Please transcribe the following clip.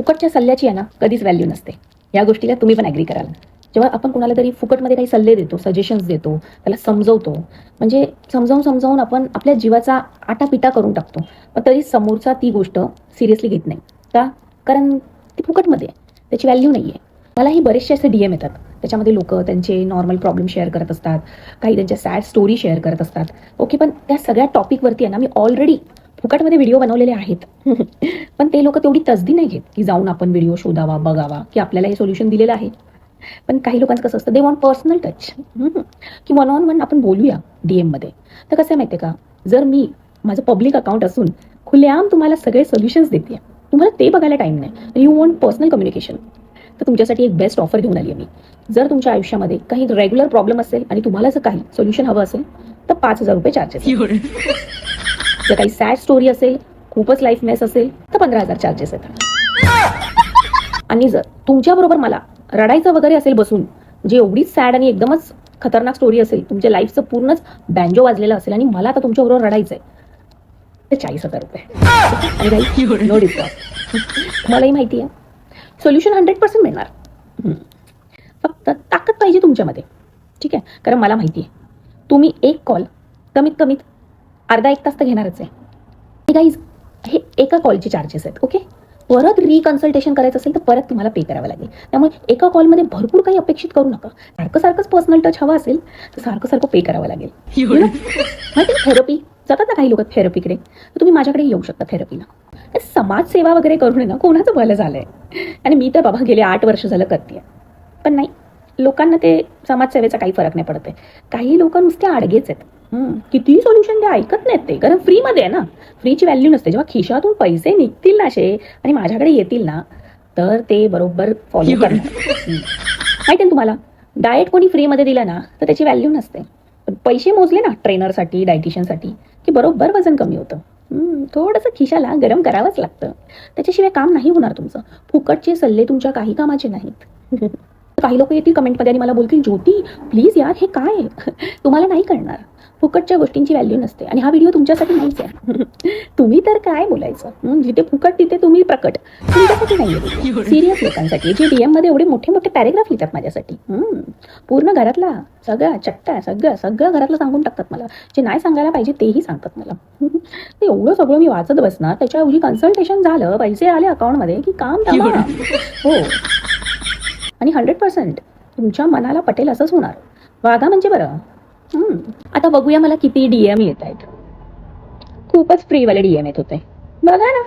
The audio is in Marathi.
फुकटच्या सल्ल्याची आहे ना कधीच व्हॅल्यू नसते. या गोष्टीला तुम्ही पण ॲग्री कराल. जेव्हा आपण कुणाला तरी फुकटमध्ये काही सल्ले देतो, सजेशन्स देतो, त्याला समजवतो, म्हणजे समजावून आपण आपल्या जीवाचा आटापिटा करून टाकतो. पण तरी समोरचा ती गोष्ट सिरियसली घेत नाही. का? कारण ती फुकटमध्ये आहे, त्याची व्हॅल्यू नाही आहे. मलाही बरेचसे असे DM येतात. त्याच्यामध्ये लोकं त्यांचे नॉर्मल प्रॉब्लेम शेअर करत असतात, काही त्यांच्या सॅड स्टोरी शेअर करत असतात. ओके, पण त्या सगळ्या टॉपिकवरती आहे ना मी ऑलरेडी फुकटमध्ये व्हिडिओ बनवलेले आहेत. पण ते लोक तेवढी तसदी नाही घेत की जाऊन आपण व्हिडिओ शोधावा, बघावा, की आपल्याला हे सोल्युशन दिलेलं आहे. पण काही लोकांचं कसं असतं, दे वॉन्ट पर्सनल टच, की वन ऑन वन आपण बोलूया DM मध्ये. तर कसं आहे माहिती आहे का, जर मी माझं पब्लिक अकाउंट असून खुलेआम तुम्हाला सगळे सोल्युशन्स देते, तुम्हाला ते बघायला टाईम नाही, यू वॉन्ट पर्सनल कम्युनिकेशन, तर तुमच्यासाठी एक बेस्ट ऑफर घेऊन आली आहे मी. जर तुमच्या आयुष्यामध्ये काही रेग्युलर प्रॉब्लेम असेल आणि तुम्हाला जर काही सोल्युशन हवं असेल तर 5,000 रुपये चार्जेस. जर काही सॅड स्टोरी असेल, खूपच लाईफ मेस असेल तर 15,000 चार्जेस येतात. आणि जर तुमच्याबरोबर मला रडायचं वगैरे असेल बसून, जे एवढीच सॅड आणि एकदमच खतरनाक स्टोरी असेल, तुमच्या लाईफचं पूर्णच बँजो वाजलेलं असेल आणि मला आता तुमच्याबरोबर रडायचं आहे, तर 40,000 रुपये. आणि काही नो डिस्काउंट. मलाही माहिती आहे सोल्युशन 100% मिळणार. फक्त ताकद पाहिजे तुमच्यामध्ये, ठीक आहे. कारण मला माहिती आहे तुम्ही एक कॉल कमीत कमीत अर्धा एक तास तर घेणारच आहे. गाईज, हे एका कॉलचे चार्जेस आहेत. ओके, परत रिकन्सल्टेशन करायचं असेल तर परत तुम्हाला पे करावं लागेल. त्यामुळे एका कॉलमध्ये भरपूर काही अपेक्षित करू नका. सारखंच पर्सनल टच हवा असेल तर सारखं पे करावं लागेल. माहिती थेरपी जातात ना काही लोक थेरपीकडे, तर तुम्ही माझ्याकडे येऊ शकता थेरपीला. समाजसेवा वगैरे करून ना कोणाचं भलं झालंय. आणि मी तर बाबा गेले 8 वर्ष झालं करते, पण नाही, लोकांना ते समाजसेवेचा काही फरक नाही पडत आहे. काही लोक नुसते आडगेच आहेत. कितीही सोल्युशन द्या, ऐकत नाहीत ते, कारण फ्रीमध्ये आहे ना. फ्रीची व्हॅल्यू नसते. जेव्हा खिशातून पैसे निघतील ना असे आणि माझ्याकडे येतील ना, तर ते बरोबर फॉलो करणार. माहिती आहे तुम्हाला, डाएट कोणी फ्रीमध्ये दिला ना तर त्याची व्हॅल्यू नसते. पण पैसे मोजले ना ट्रेनरसाठी, डायटिशियनसाठी, की बरोबर वजन कमी होतं. थोडंसं खिशाला गरम करावंच लागतं. त्याच्याशिवाय काम नाही होणार तुमचं. फुकटचे सल्ले तुमच्या काही कामाचे नाहीत. काही लोक येतील कमेंटमध्ये आणि मला बोलतील, ज्योती प्लीज यार हे काय आहे? तुम्हाला नाही कळणार. फुकटच्या गोष्टींची व्हॅल्यू नसते आणि हा व्हिडिओ तुमच्यासाठी नाहीच आहे. तुम्ही तर काय बोलायचं, जिथे फुकट तिथे तुम्ही प्रकट. तुमच्यासाठी नाहीये, सिरियस लोकांसाठी, जे DM मध्ये एवढे मोठे मोठे पॅरेग्राफ लिहितात माझ्यासाठी. पूर्ण घरातला सगळा चट्टा सगळं घरातलं सांगून टाकतात मला. जे नाही सांगायला पाहिजे तेही सांगतात मला. ते एवढं सगळं मी वाचत बसणार, त्याच्याऐवजी कन्सल्टेशन झालं, पैसे आले अकाउंटमध्ये की काम तमाम. हो, आणि 100% तुमच्या मनाला पटेल असंच होणार. वागा म्हणजे बरं. आता बघूया मला किती DM येत आहेत. खूपच फ्रीवाले DM येत होते, बघा ना.